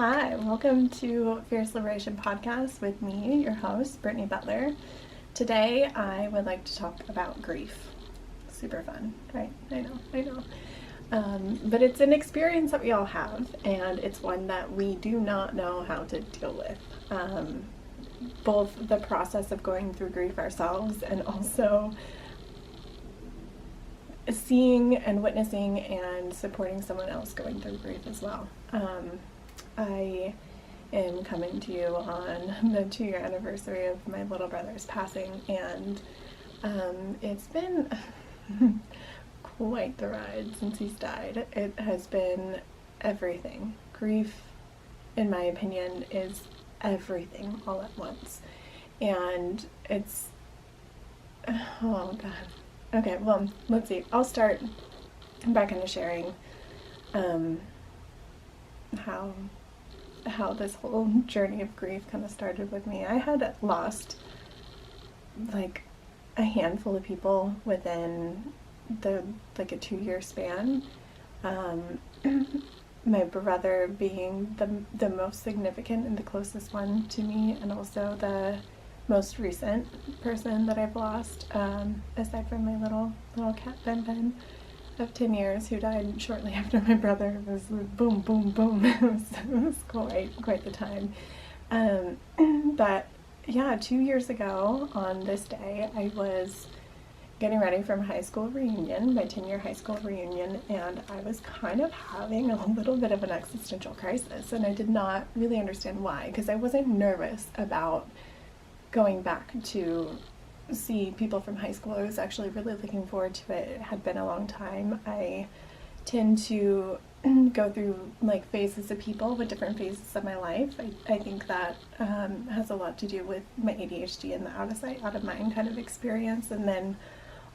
Hi, welcome to Fierce Liberation Podcast with me, your host, Brittany Butler. Today, I would like to talk about grief. Super fun, right? I know. But it's an experience that we all have, and it's one that we do not know how to deal with. Both the process of going through grief ourselves and also seeing and witnessing and supporting someone else going through grief as well. I am coming to you on the 2-year anniversary of my little brother's passing, and it's been quite the ride since he's died. It has been everything. Grief, in my opinion, is everything all at once. And it's, oh God. Okay, well, let's see. I'll start back into sharing how this whole journey of grief kind of started with me. I had lost like a handful of people within a 2-year span. My brother being the most significant and the closest one to me, and also the most recent person that I've lost, aside from my little cat Ben of 10 years, who died shortly after my brother. It was boom, boom, boom. It was quite the time. But yeah, 2 years ago on this day, I was getting ready for my high school reunion, my 10-year high school reunion, and I was kind of having a little bit of an existential crisis, and I did not really understand why, because I wasn't nervous about going back to see people from high school. I was actually really looking forward to it. It had been a long time. I tend to go through like phases of people with different phases of my life. I think that has a lot to do with my ADHD and the out of sight, out of mind kind of experience. And then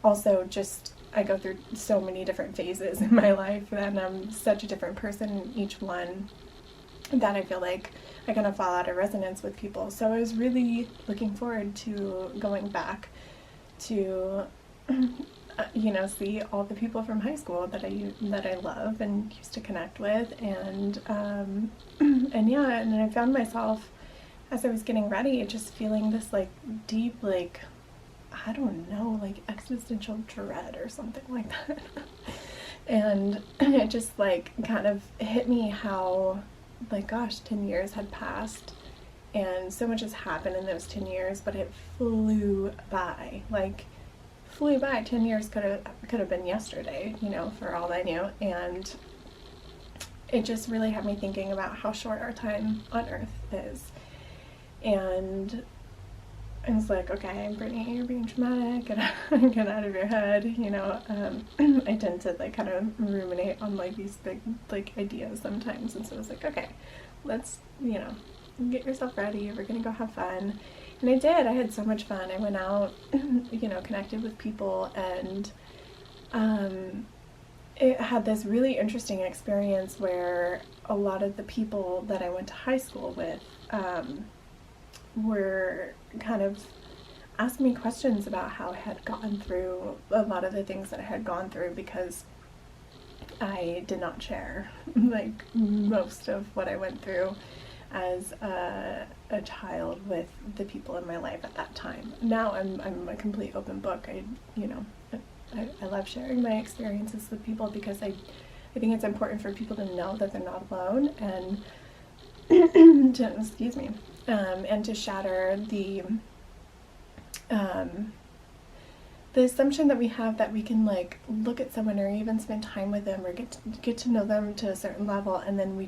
also just I go through so many different phases in my life, and I'm such a different person in each one that I feel like I kind of fall out of resonance with people. So I was really looking forward to going back to, see all the people from high school that I love and used to connect with, and I found myself as I was getting ready, just feeling this like deep, like, I don't know, like existential dread or something like that. And it just like kind of hit me how, like, gosh, 10 years had passed and so much has happened in those 10 years, but it flew by. 10 years could have been yesterday, for all I knew. And it just really had me thinking about how short our time on earth is. And I was like, okay, Brittany, you're being dramatic, get out of your head, I tend to like kind of ruminate on like these big like ideas sometimes, and so I was like, okay, let's, get yourself ready, we're gonna go have fun. And I did. I had so much fun. I went out, connected with people, and it had this really interesting experience where a lot of the people that I went to high school with were kind of asking me questions about how I had gone through a lot of the things that I had gone through, because I did not share like most of what I went through as a child with the people in my life at that time. Now I'm a complete open book. I love sharing my experiences with people, because I think it's important for people to know that they're not alone, and and to shatter the assumption that we have that we can like look at someone or even spend time with them or get to know them to a certain level, and then we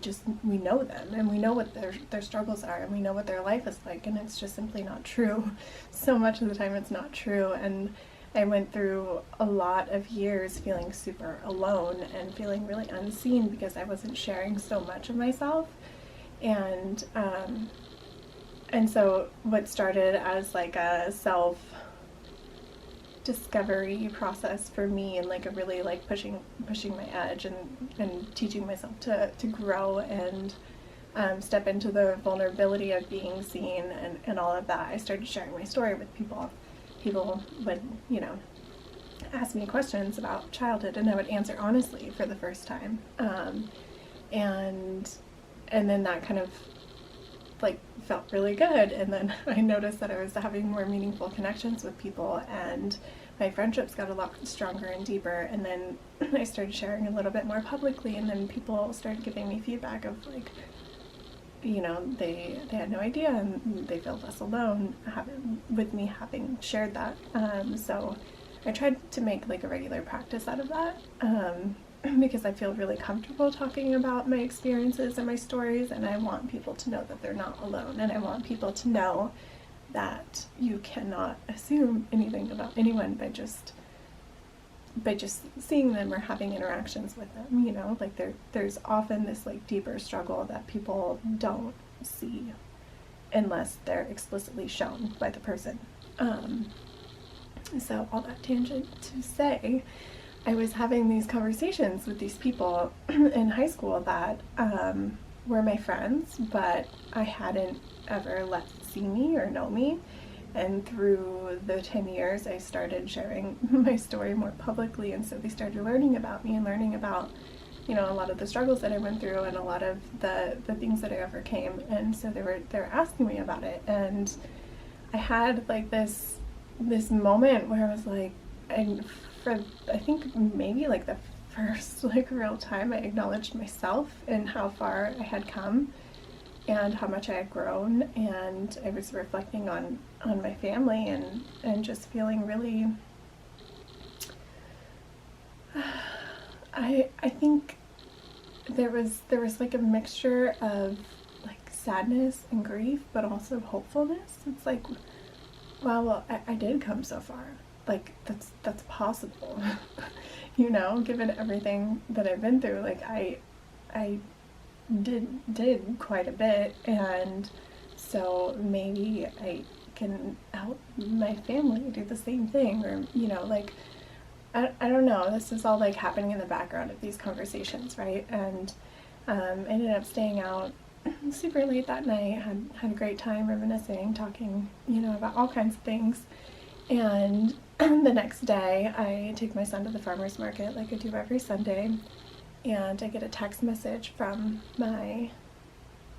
know them and we know what their struggles are and we know what their life is like, and it's just simply not true. So much of the time it's not true, and I went through a lot of years feeling super alone and feeling really unseen because I wasn't sharing so much of myself. And so what started as like a self discovery process for me, and like a really like pushing my edge and teaching myself to grow and step into the vulnerability of being seen and all of that. I started sharing my story with people. People would, ask me questions about childhood, and I would answer honestly for the first time. And and then that kind of like felt really good, and then I noticed that I was having more meaningful connections with people, and my friendships got a lot stronger and deeper, and then I started sharing a little bit more publicly, and then people started giving me feedback of like, you know, they had no idea and they felt less alone with me having shared that. So I tried to make like a regular practice out of that, because I feel really comfortable talking about my experiences and my stories, and I want people to know that they're not alone, and I want people to know that you cannot assume anything about anyone by just seeing them or having interactions with them, you know, like there's often this like deeper struggle that people don't see unless they're explicitly shown by the person. So all that tangent to say, I was having these conversations with these people in high school that were my friends, but I hadn't ever let see me or know me. And through the 10 years, I started sharing my story more publicly, and so they started learning about me and learning about, you know, a lot of the struggles that I went through and a lot of the things that I overcame. And so they were asking me about it, and I had like this moment where I was like, and for I think maybe like the first like real time I acknowledged myself and how far I had come and how much I had grown, and I was reflecting on my family and just feeling really I think there was like a mixture of like sadness and grief, but also hopefulness. It's like, wow, well, I did come so far. Like that's possible. You know, given everything that I've been through, like I did quite a bit, and so maybe I can help my family do the same thing, or you know, like I don't know, this is all like happening in the background of these conversations, right? And I ended up staying out super late that night, had a great time reminiscing, talking, you know, about all kinds of things. And the next day I take my son to the farmer's market like I do every Sunday, and I get a text message from my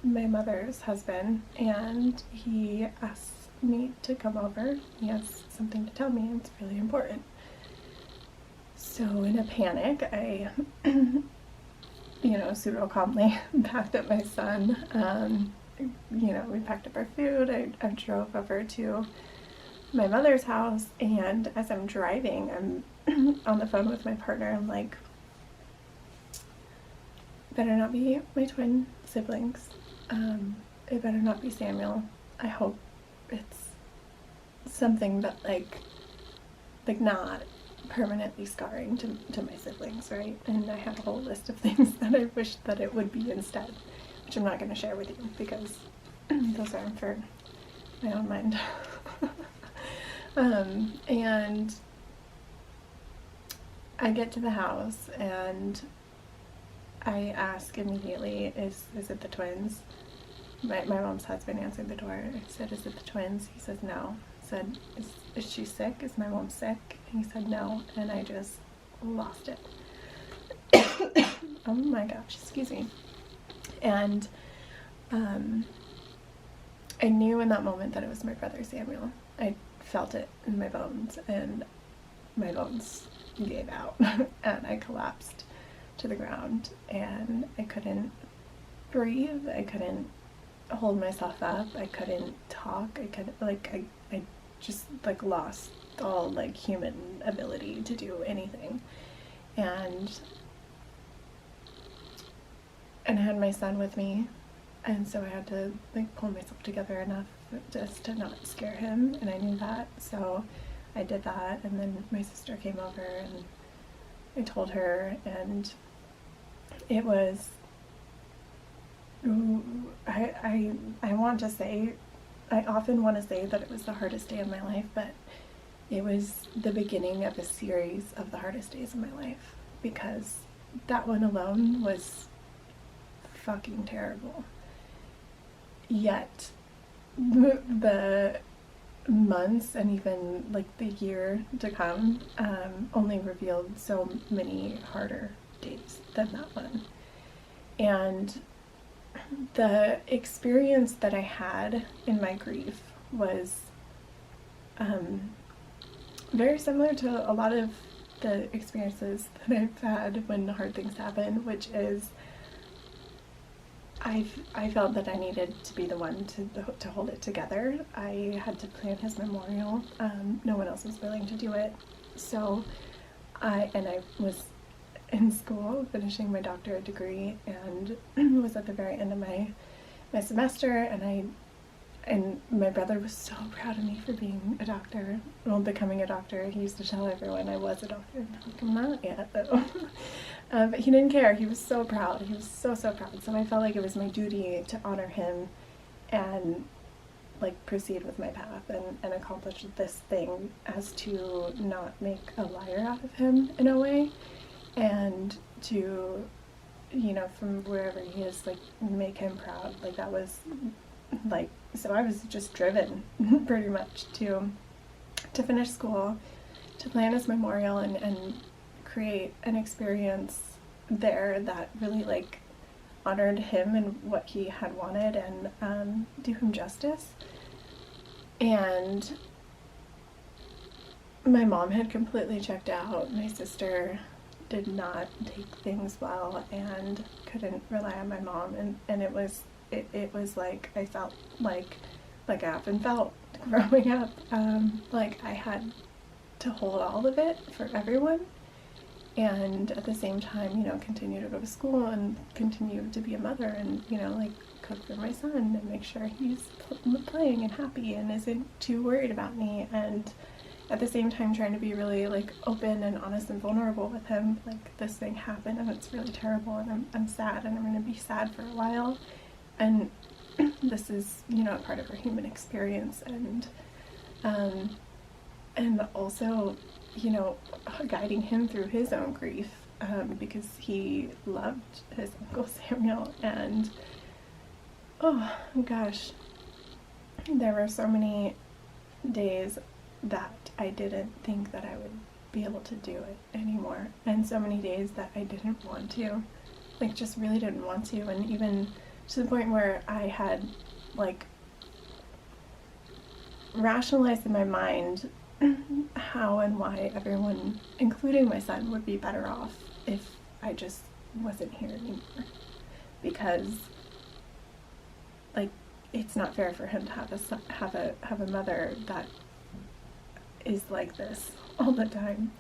mother's husband, and he asks me to come over. He has something to tell me, and it's really important. So in a panic, I, you know, pseudo calmly packed up my son. You know, we packed up our food. I drove over to my mother's house, and as I'm driving, I'm on the phone with my partner. I'm like, better not be my twin siblings. It better not be Samuel. I hope it's something that like not permanently scarring to my siblings, right? And I had a whole list of things that I wish that it would be instead, which I'm not going to share with you because those are for my own mind. And I get to the house and I ask immediately, is it the twins? My mom's husband answered the door. I said, is it the twins? He says, no. I said, is she sick? Is my mom sick? And he said, no. And I just lost it. Oh my gosh, excuse me. And I knew in that moment that it was my brother Samuel. I felt it in my bones, and my bones gave out, and I collapsed to the ground, and I couldn't breathe. I couldn't hold myself up. I couldn't talk. I just like lost all like human ability to do anything. And I had my son with me, and so I had to like pull myself together enough just to not scare him, and I knew that, so I did that. And then my sister came over and I told her, and it was, I want to say, I often want to say that it was the hardest day of my life, but it was the beginning of a series of the hardest days of my life, because that one alone was fucking terrible. Yet the months and even like the year to come only revealed so many harder days than that one. And the experience that I had in my grief was very similar to a lot of the experiences that I've had when hard things happen, which is I felt that I needed to be the one to hold it together. I had to plan his memorial. No one else was willing to do it. So I was in school finishing my doctorate degree and was at the very end of my semester, and my brother was so proud of me for being a doctor, well, becoming a doctor. He used to tell everyone I was a doctor. I'm not yet, though. But he didn't care. He was so proud. He was so, so proud. So I felt like it was my duty to honor him and, like, proceed with my path and accomplish this thing as to not make a liar out of him in a way, and to, you know, from wherever he is, like, make him proud. Like, that was, like, so I was just driven pretty much to finish school, to plan his memorial and create an experience there that really, like, honored him and what he had wanted, and do him justice. And my mom had completely checked out. My sister did not take things well and couldn't rely on my mom, and it was like I felt like I often felt growing up, like I had to hold all of it for everyone, and at the same time, you know, continue to go to school and continue to be a mother, and, you know, like, cook for my son and make sure he's playing and happy and isn't too worried about me, and at the same time trying to be really, like, open and honest and vulnerable with him. Like, this thing happened and it's really terrible, and I'm sad, and I'm going to be sad for a while, and this is, you know, a part of our human experience, and also, you know, guiding him through his own grief, because he loved his Uncle Samuel, and oh gosh, there were so many days that I didn't think that I would be able to do it anymore, and so many days that I didn't want to, like, just really didn't want to, and even to the point where I had, like, rationalized in my mind how and why everyone, including my son, would be better off if I just wasn't here anymore, because, like, it's not fair for him to have a mother that is like this all the time.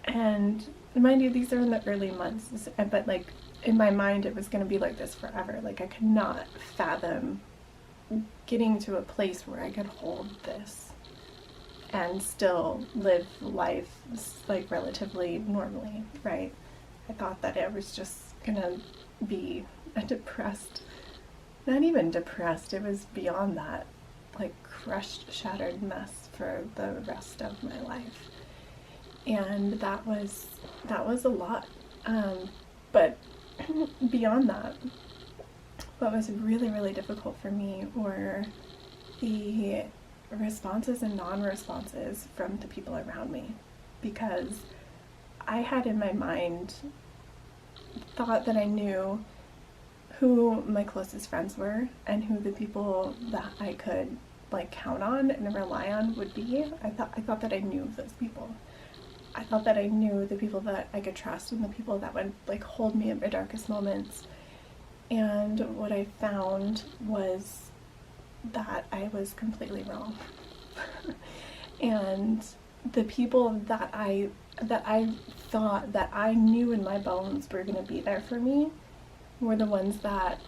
And mind you, these are in the early months, but, like, in my mind it was going to be like this forever. Like, I could not fathom getting to a place where I could hold this and still live life, like, relatively normally, right? I thought that it was just gonna be a depressed, not even depressed, it was beyond that, like, crushed, shattered mess for the rest of my life. And that was a lot. But beyond that, what was really, really difficult for me were the responses and non-responses from the people around me, because I had in my mind thought that I knew who my closest friends were and who the people that I could, like, count on and rely on would be. I thought that I knew those people. I thought that I knew the people that I could trust and the people that would, like, hold me at my darkest moments. And what I found was that I was completely wrong. And the people that I thought that I knew in my bones were going to be there for me were the ones that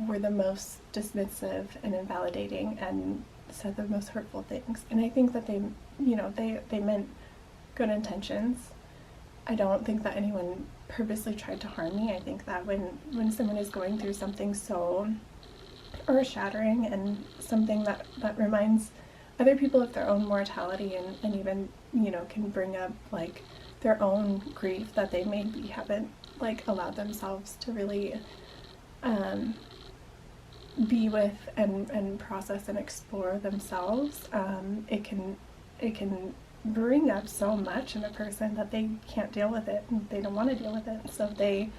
were the most dismissive and invalidating and said the most hurtful things. And I think that they, you know, they meant good intentions. I don't think that anyone purposely tried to harm me. I think that when someone is going through something so earth-shattering and something that reminds other people of their own mortality, and even, you know, can bring up, like, their own grief that they maybe haven't, like, allowed themselves to really be with and process and explore themselves, it can bring up so much in a person that they can't deal with it and they don't want to deal with it, so they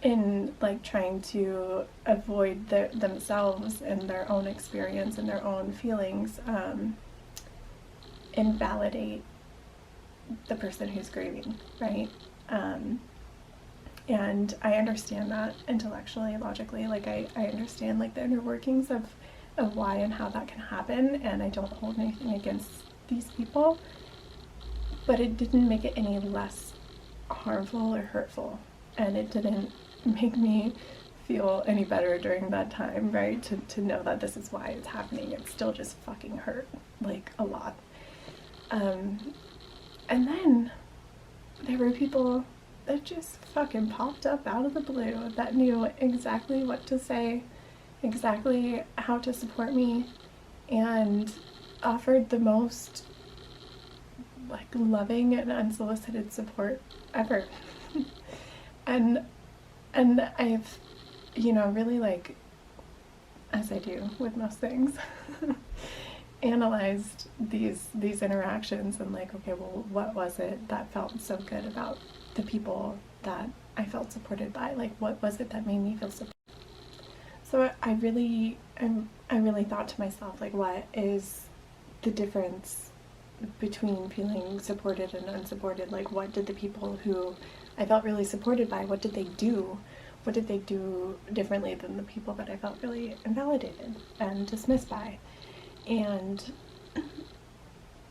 in like trying to avoid themselves and their own experience and their own feelings, invalidate the person who's grieving, right? And I understand that intellectually, logically, like I understand like the inner workings of why and how that can happen, and I don't hold anything against these people, but it didn't make it any less harmful or hurtful, and it didn't make me feel any better during that time, right? To know that this is why it's happening. It still just fucking hurt, like, a lot. And then there were people that just fucking popped up out of the blue that knew exactly what to say, exactly how to support me, and offered the most like loving and unsolicited support ever. and I've, you know, really, like, as I do with most things, analyzed these interactions and like, okay, well, what was it that felt so good about the people that I felt supported by? Like, what was it that made me feel supported? So I really thought to myself, like, what is the difference between feeling supported and unsupported? Like, what did the people who I felt really supported by, what did they do? What did they do differently than the people that I felt really invalidated and dismissed by? And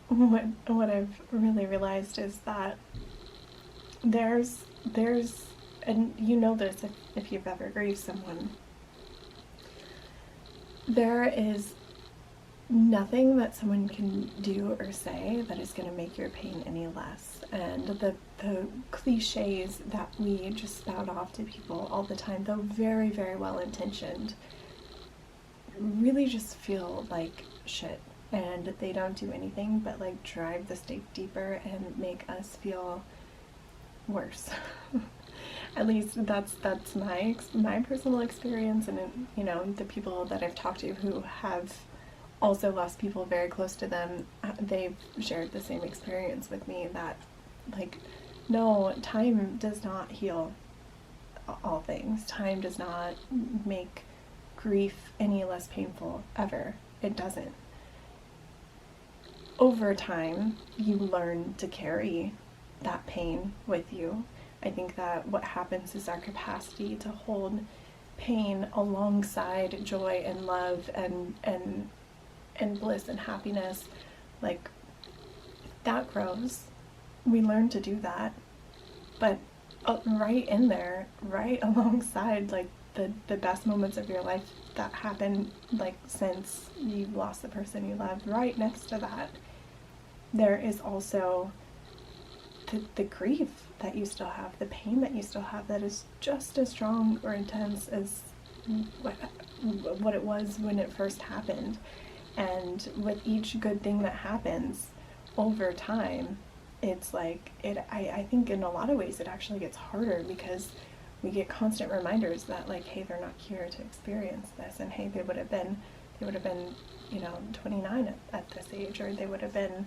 what I've really realized is that there's and you know this if you've ever grieved someone, there is nothing that someone can do or say that is going to make your pain any less. And the cliches that we just spout off to people all the time, though very, very well intentioned, really just feel like shit, and they don't do anything but like drive the stake deeper and make us feel worse. At least that's my personal experience, and you know, the people that I've talked to who have also lost people very close to them, they've shared the same experience with me, that like, no, time does not heal all things. Time does not make grief any less painful, ever. It doesn't. Over time, you learn to carry that pain with you. I think that what happens is our capacity to hold pain alongside joy and love and bliss and happiness, like, that grows. We learn to do that. But right in there, right alongside like the best moments of your life that happened, like, since you lost the person you loved, right next to that, there is also the grief that you still have, the pain that you still have, that is just as strong or intense as what it was when it first happened. And with each good thing that happens over time, it's like, I think in a lot of ways it actually gets harder, because we get constant reminders that, like, hey, they're not here to experience this, and hey, they would have been, you know, 29 at this age, or they would have been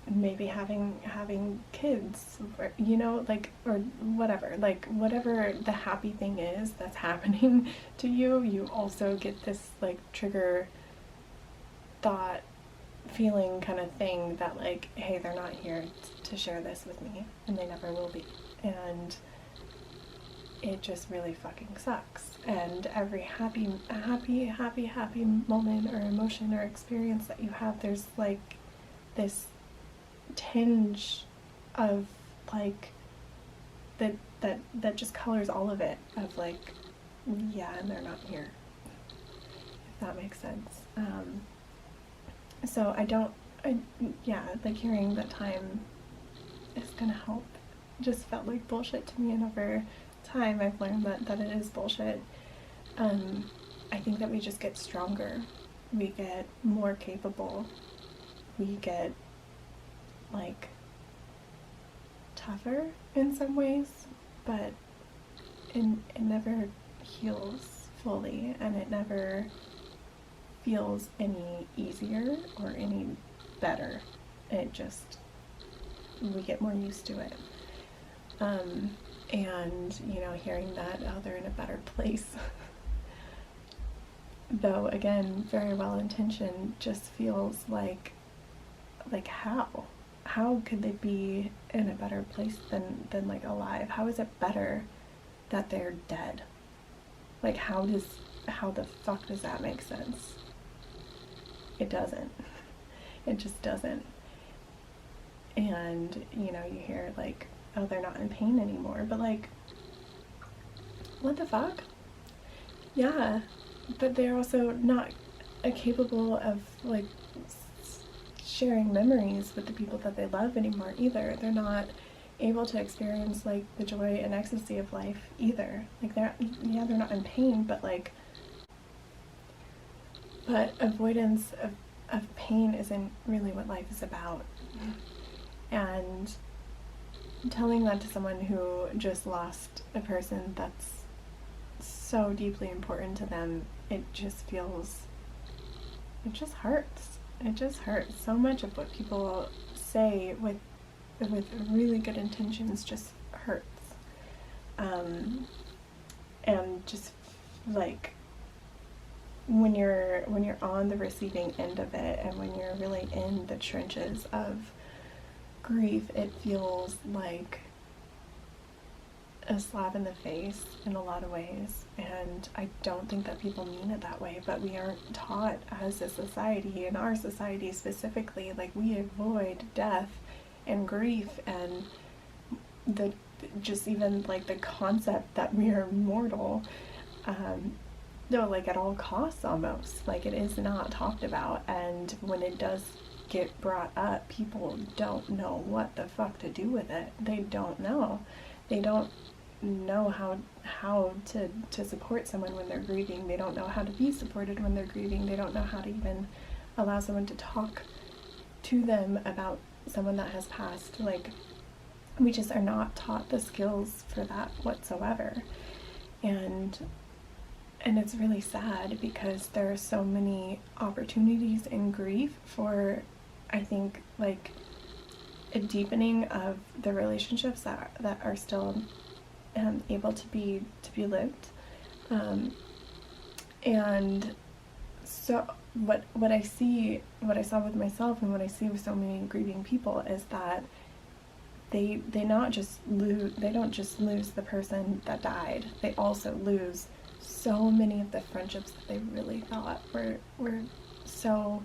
maybe having kids, or, you know, like, or whatever, like, whatever the happy thing is that's happening to you, you also get this like trigger thought, feeling kind of thing that, like, hey, they're not here to share this with me, and they never will be. And it just really fucking sucks. And every happy moment or emotion or experience that you have, there's like this tinge of like that just colors all of it, of like, yeah, and they're not here, if that makes sense. So yeah, like, hearing that time is gonna help just felt like bullshit to me, and over time I've learned that it is bullshit. I think that we just get stronger, we get more capable, we get like tougher in some ways, but it never heals fully, and it never feels any easier or any better. It just, we get more used to it. And, you know, hearing that, oh, they're in a better place. Though, again, very well intentioned, just feels like how? How could they be in a better place than like alive? How is it better that they're dead? Like, how the fuck does that make sense? It doesn't. It just doesn't. And, you know, you hear like, oh, they're not in pain anymore, but like, what the fuck? Yeah, but they're also not capable of like sharing memories with the people that they love anymore either. They're not able to experience like the joy and ecstasy of life either. Like they're not in pain, but avoidance of pain isn't really what life is about. And telling that to someone who just lost a person that's so deeply important to them, it just hurts. It just hurts. So much of what people say with really good intentions just hurts. And just like when you're on the receiving end of it, and when you're really in the trenches of grief, it feels like a slap in the face in a lot of ways. And I don't think that people mean it that way, but we aren't taught as a society, in our society specifically, like we avoid death and grief and the just even like the concept that we are mortal, no, like at all costs almost. Like it is not talked about, and when it does get brought up, people don't know what the fuck to do with it. They don't know. They don't know how to support someone when they're grieving. They don't know how to be supported when they're grieving. They don't know how to even allow someone to talk to them about someone that has passed. Like, we just are not taught the skills for that whatsoever. And it's really sad, because there are so many opportunities in grief for, I think, like a deepening of the relationships that are still able to be lived. And so what I saw with myself, and what I see with so many grieving people, is that they don't just lose the person that died. They also lose so many of the friendships that they really thought were so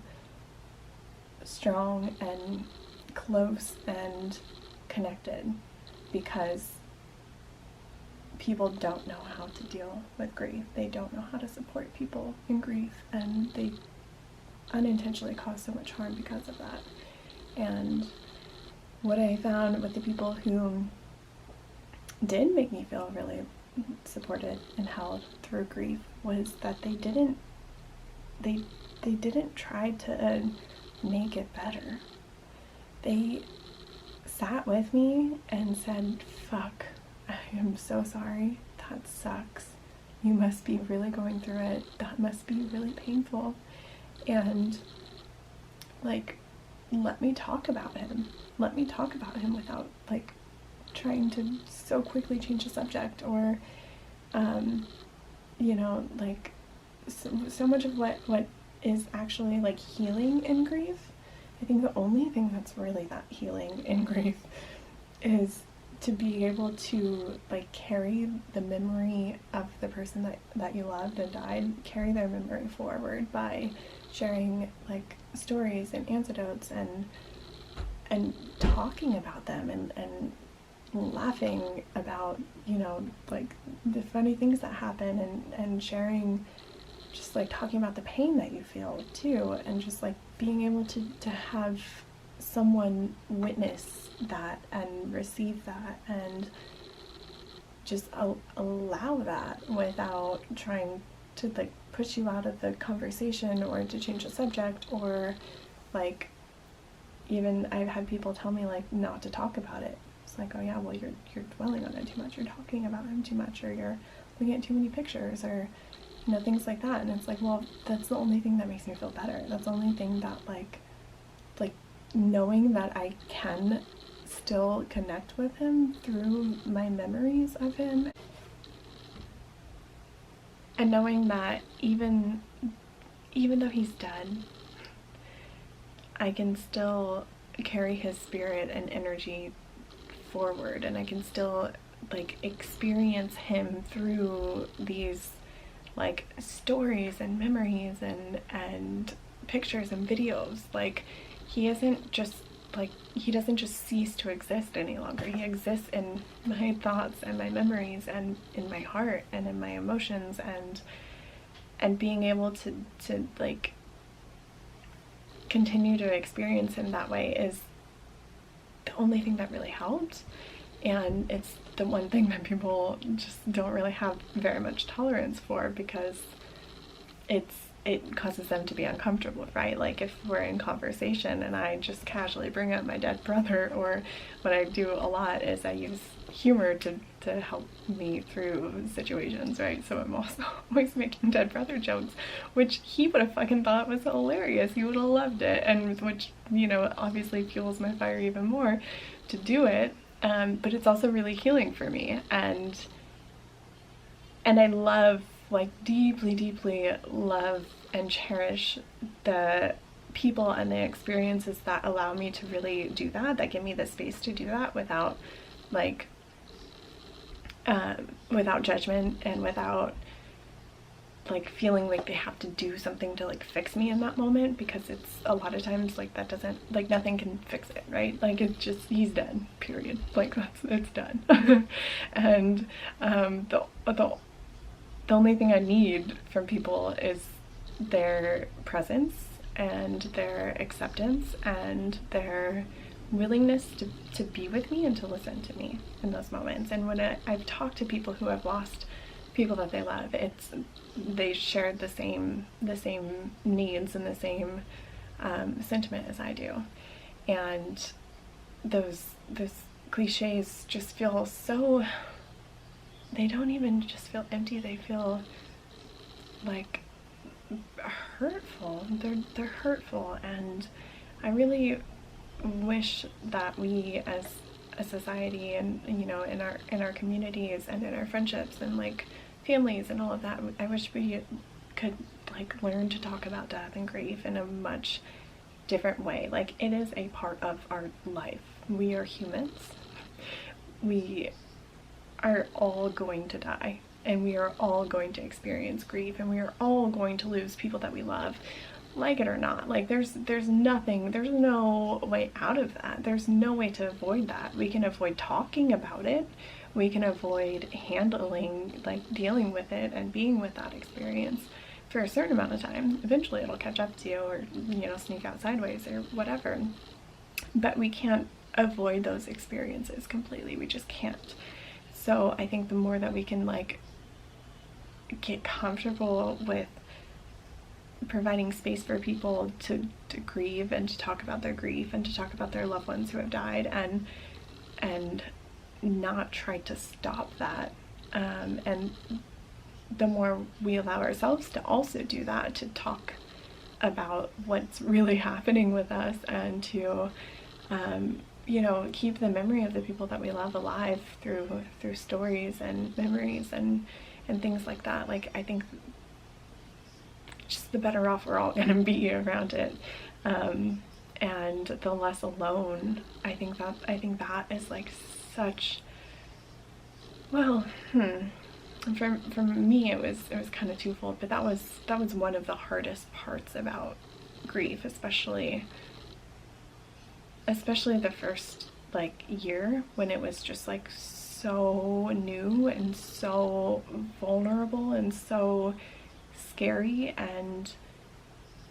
strong and close and connected, because people don't know how to deal with grief. They don't know how to support people in grief, and they unintentionally cause so much harm because of that. And what I found with the people who did make me feel really supported and held through grief was that they didn't try to make it better. They sat with me and said, fuck, I am so sorry, that sucks, you must be really going through it, that must be really painful, and like, let me talk about him without like trying to so quickly change the subject, or you know, like so much of what is actually like healing in grief, I think the only thing that's really that healing in grief is to be able to like carry the memory of the person that you loved and died, carry their memory forward by sharing like stories and anecdotes and talking about them and laughing about, you know, like the funny things that happen, and sharing, just like talking about the pain that you feel too, and just like being able to have someone witness that and receive that and just allow that without trying to like push you out of the conversation or to change the subject, or like, even I've had people tell me like not to talk about it. It's like, oh yeah, well you're dwelling on it too much, you're talking about him too much, or you're looking at too many pictures, or you know, things like that. And it's like, well, that's the only thing that makes me feel better. That's the only thing that like knowing that I can still connect with him through my memories of him. And knowing that even though he's dead, I can still carry his spirit and energy forward, and I can still like experience him through these like stories and memories and pictures and videos. Like he isn't just like, he doesn't just cease to exist any longer. He exists in my thoughts and my memories and in my heart and in my emotions, and being able to like continue to experience him that way is the only thing that really helped. And it's the one thing that people just don't really have very much tolerance for, because it causes them to be uncomfortable, right? Like if we're in conversation and I just casually bring up my dead brother, or what I do a lot is I use humor to help me through situations, right? So I'm also always making dead brother jokes, which he would have fucking thought was hilarious. He would have loved it, and which, you know, obviously fuels my fire even more to do it. But it's also really healing for me, and I love, like deeply love and cherish the people and the experiences that allow me to really do that, that give me the space to do that without like without judgment and without like feeling like they have to do something to like fix me in that moment, because it's a lot of times like that doesn't, like nothing can fix it, right? Like it's just, he's dead, period. Like it's done. And the only thing I need from people is their presence and their acceptance and their willingness to be with me and to listen to me in those moments. And when I've talked to people who have lost people that they love, they shared the same needs and the same sentiment as I do. And those cliches just feel so, they don't even just feel empty, they feel like hurtful. They're hurtful, and I really wish that we as a society, and you know, in our communities and in our friendships and like families and all of that, I wish we could like learn to talk about death and grief in a much different way. Like it is a part of our life. We are humans. We are all going to die, and we are all going to experience grief, and we are all going to lose people that we love, like it or not. Like there's no way out of that. There's no way to avoid that. We can avoid talking about it. We can avoid handling, like dealing with it and being with that experience for a certain amount of time. Eventually it'll catch up to you, or, you know, sneak out sideways or whatever. But we can't avoid those experiences completely. We just can't. So I think the more that we can like get comfortable with providing space for people to grieve and to talk about their grief and to talk about their loved ones who have died, and not try to stop that, and the more we allow ourselves to also do that, to talk about what's really happening with us, and to you know, keep the memory of the people that we love alive through stories and memories and things like that. Like I think just the better off we're all gonna be around it, and the less alone. I think that is like such, well, for me it was kind of twofold, but that was one of the hardest parts about grief, especially the first like year, when it was just like so new and so vulnerable and so scary and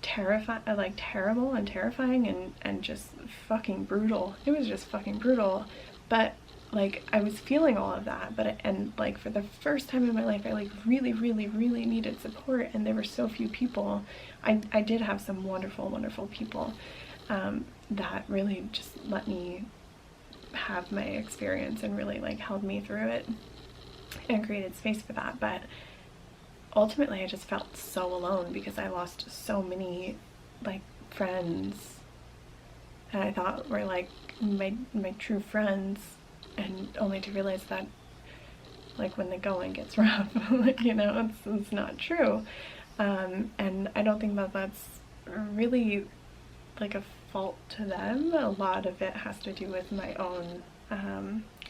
terrible and terrifying and just fucking brutal. It was just fucking brutal. But like I was feeling all of that, and like for the first time in my life I like really needed support, and there were so few people. I did have some wonderful people that really just let me have my experience and really like held me through it and created space for that. But ultimately I just felt so alone, because I lost so many like friends that I thought were like my true friends, and only to realize that like when the going gets rough, you know, it's not true. And I don't think that that's really like a fault to them. A lot of it has to do with my own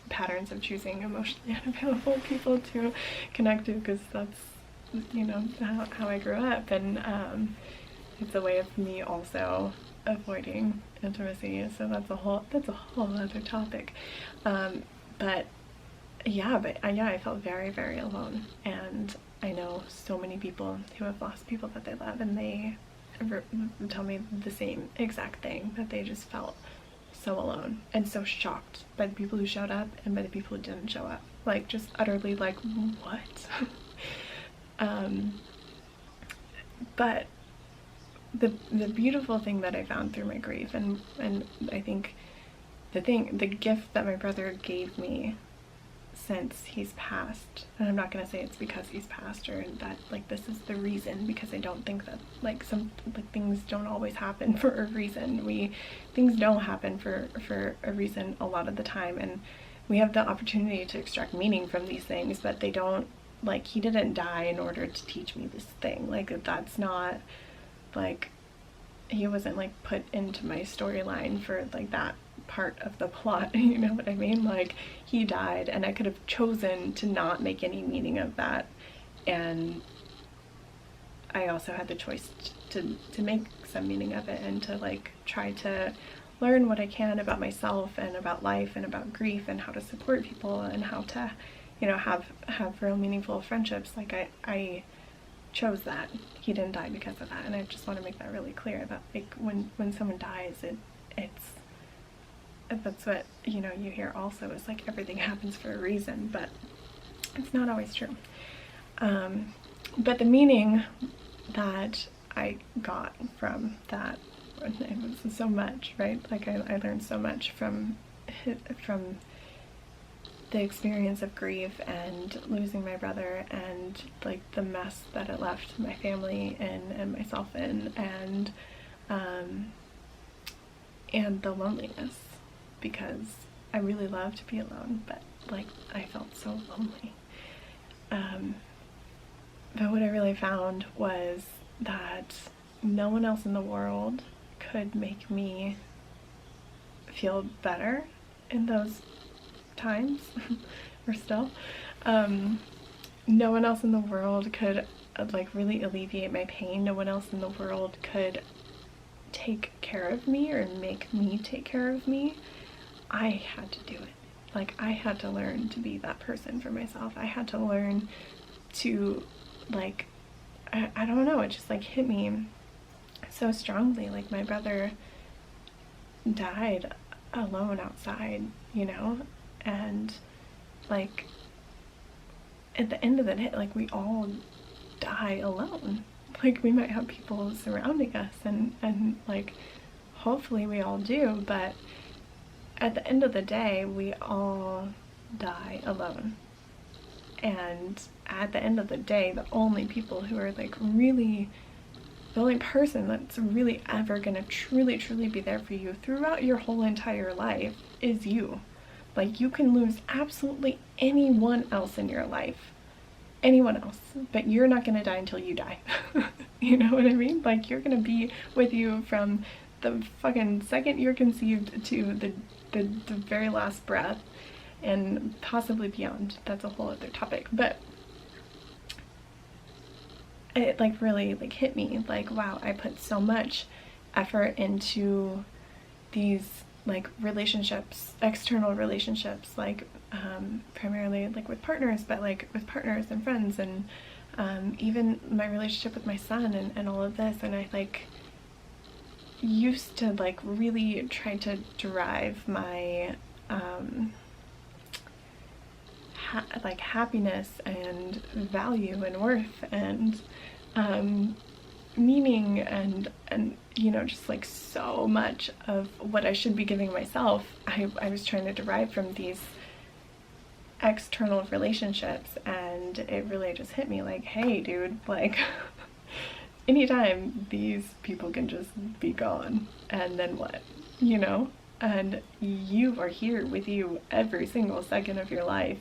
patterns of choosing emotionally unavailable people to connect to, because that's, you know, how I grew up. And it's a way of me also avoiding intimacy. So that's a whole other topic. But yeah, I felt very, very alone. And I know so many people who have lost people that they love, and they tell me the same exact thing, that they just felt so alone and so shocked by the people who showed up and by the people who didn't show up. Like, just utterly like, what? But the beautiful thing that I found through my grief, and I think the gift that my brother gave me since he's passed, and I'm not gonna say it's because he's passed or that like this is the reason, because I don't think that like things don't always happen for a reason. Things don't happen for a reason a lot of the time, and we have the opportunity to extract meaning from these things, but they don't, like, he didn't die in order to teach me this thing. Like, that's not, like, he wasn't like put into my storyline for like that part of the plot, you know what I mean? Like, he died and I could have chosen to not make any meaning of that, and I also had the choice to make some meaning of it, and to like try to learn what I can about myself and about life and about grief and how to support people and how to, you know, have real meaningful friendships. Like, I chose that. He didn't die because of that, and I just want to make that really clear, that like when someone dies, that's what, you know, you hear also, is like everything happens for a reason, but it's not always true. But the meaning that I got from that, it was so much, right? Like, I learned so much from the experience of grief and losing my brother, and like the mess that it left my family in and myself in, and the loneliness, because I really love to be alone, but like I felt so lonely. But what I really found was that no one else in the world could make me feel better in those times, or still. No one else in the world could like really alleviate my pain. No one else in the world could take care of me or make me take care of me. I had to do it. Like, I had to learn to be that person for myself. I had to learn to, like, I don't know, it just like hit me so strongly. Like, my brother died alone outside, you know, and like at the end of the day, like, we all die alone. Like, we might have people surrounding us, and like hopefully we all do, but at the end of the day we all die alone. And at the end of the day, the only people who are like really, the only person that's really ever gonna truly be there for you throughout your whole entire life is you. Like, you can lose absolutely anyone else in your life, anyone else, but you're not gonna die until you die. You know what I mean? Like, you're gonna be with you from the fucking second you're conceived to the very last breath, and possibly beyond. That's a whole other topic, but it like really like hit me, like, wow, I put so much effort into these like relationships, external relationships, like primarily like with partners, but like with partners and friends, and even my relationship with my son, and all of this. And I like used to like really try to derive my like happiness and value and worth and meaning and you know, just like so much of what I should be giving myself, I was trying to derive from these external relationships. And it really just hit me like, hey dude, like anytime these people can just be gone, and then what, you know? And you are here with you every single second of your life.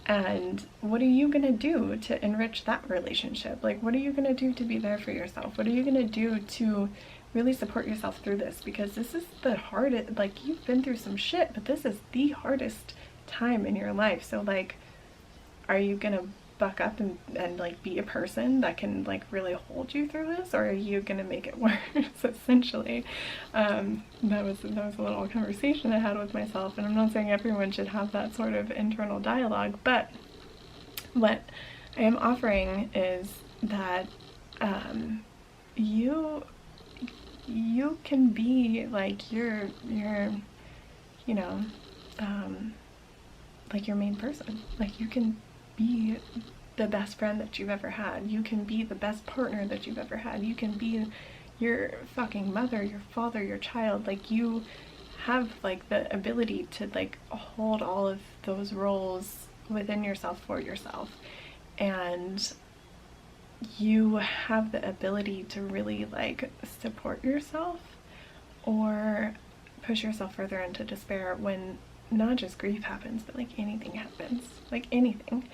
And what are you gonna do to enrich that relationship? Like, what are you gonna do to be there for yourself? What are you gonna do to really support yourself through this? Because this is the hardest, like, you've been through some shit, but this is the hardest time in your life. So, like, are you gonna buck up and like be a person that can like really hold you through this, or are you gonna make it worse? Essentially, that was a little conversation I had with myself, and I'm not saying everyone should have that sort of internal dialogue, but what I am offering is that you can be like your you know like your main person. Like, you can be the best friend that you've ever had. You can be the best partner that you've ever had. You can be your fucking mother, your father, your child. Like, you have like the ability to like hold all of those roles within yourself for yourself. And you have the ability to really like support yourself or push yourself further into despair when not just grief happens, but like anything happens, like anything.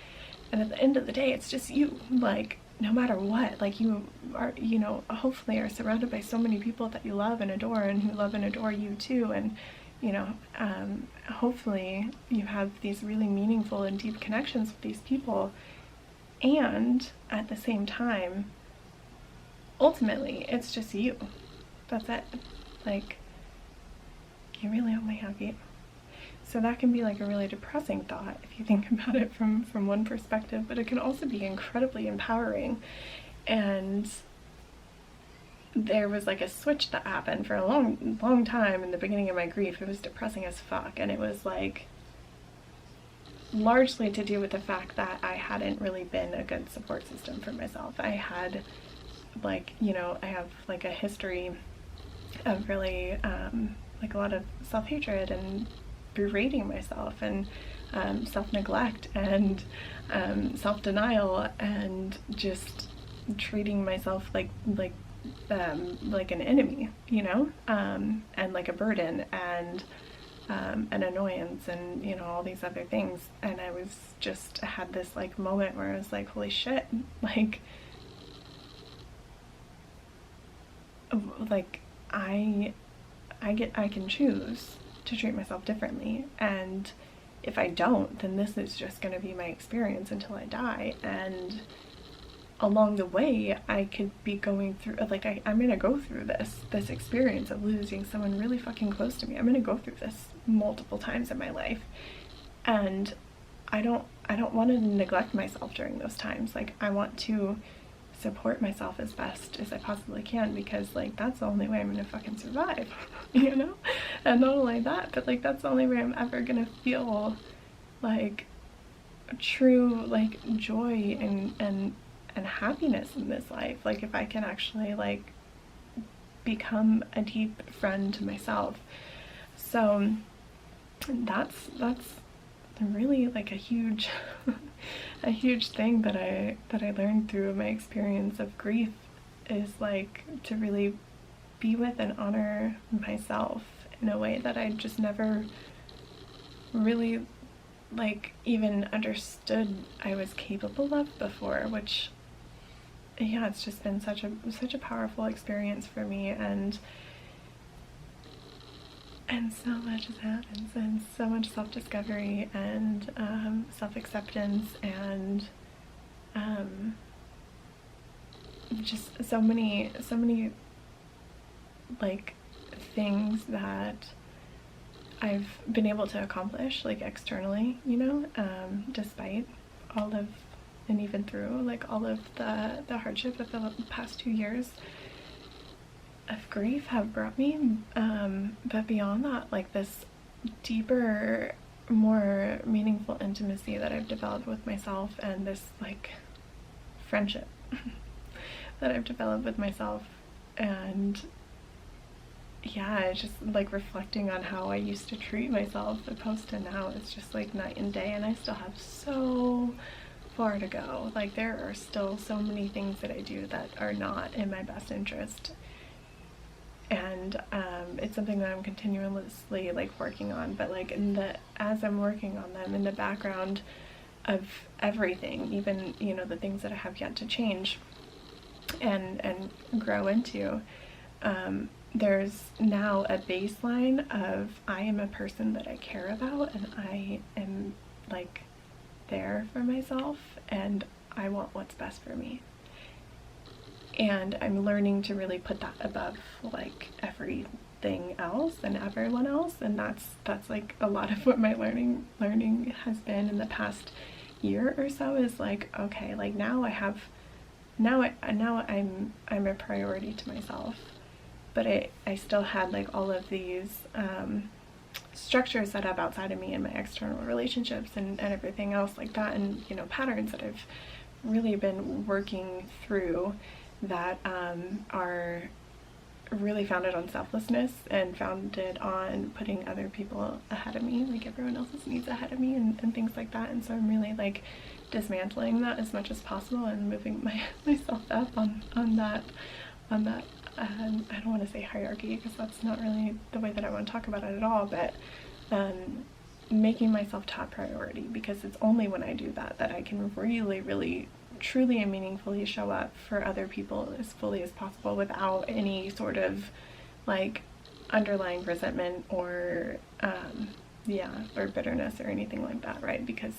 And at the end of the day, it's just you. Like, no matter what, like, you are, you know, hopefully are surrounded by so many people that you love and adore, and who love and adore you too. And, you know, hopefully you have these really meaningful and deep connections with these people. And at the same time, ultimately, it's just you. That's it. Like, you really only have you. So that can be like a really depressing thought if you think about it from one perspective, but it can also be incredibly empowering. And there was like a switch that happened for a long time in the beginning of my grief. It was depressing as fuck, and it was like largely to do with the fact that I hadn't really been a good support system for myself. I had like, you know, I have like a history of really like a lot of self-hatred and berating myself, and self-neglect, and self-denial, and just treating myself like an enemy, you know, and like a burden, and an annoyance, and, you know, all these other things. And I was just had this like moment where I was like, holy shit, like I can choose to treat myself differently, and if I don't, then this is just going to be my experience until I die. And along the way, I could be going through, like, I'm going to go through this experience of losing someone really fucking close to me. I'm going to go through this multiple times in my life, and I don't want to neglect myself during those times. Like, I want to support myself as best as I possibly can, because like that's the only way I'm gonna fucking survive, you know? And not only that, but like that's the only way I'm ever gonna feel like true like joy and happiness in this life. Like, if I can actually like become a deep friend to myself. So that's really like a huge a huge thing that I learned through my experience of grief, is like to really be with and honor myself in a way that I just never really like even understood I was capable of before. Which, yeah, it's just been such a powerful experience for me, and so much has happened, and so much self-discovery, and self-acceptance, and just so many like things that I've been able to accomplish like externally, you know, despite all of, and even through like all of the hardship of the past 2 years of grief have brought me, but beyond that, like this deeper, more meaningful intimacy that I've developed with myself, and this like friendship that I've developed with myself. And yeah, it's just like reflecting on how I used to treat myself opposed to now, it's just like night and day. And I still have so far to go. Like, there are still so many things that I do that are not in my best interest, and it's something that I'm continuously like working on. But like as I'm working on them in the background of everything, even the things that I have yet to change and grow into, there's now a baseline of I am a person that I care about, and I am like there for myself, and I want what's best for me. And I'm learning to really put that above like everything else and everyone else, and that's like a lot of what my learning has been in the past year or so, is like, okay, like now I'm a priority to myself, but I still had like all of these structures set up outside of me in my external relationships and everything else like that, and patterns that I've really been working through that are really founded on selflessness and founded on putting other people ahead of me, like everyone else's needs ahead of me, and things like that. And so I'm really like dismantling that as much as possible and moving myself up on that I don't want to say hierarchy, because that's not really the way that I want to talk about it at all, but making myself top priority, because it's only when I do that that I can really truly and meaningfully show up for other people as fully as possible without any sort of like underlying resentment or or bitterness or anything like that, right? Because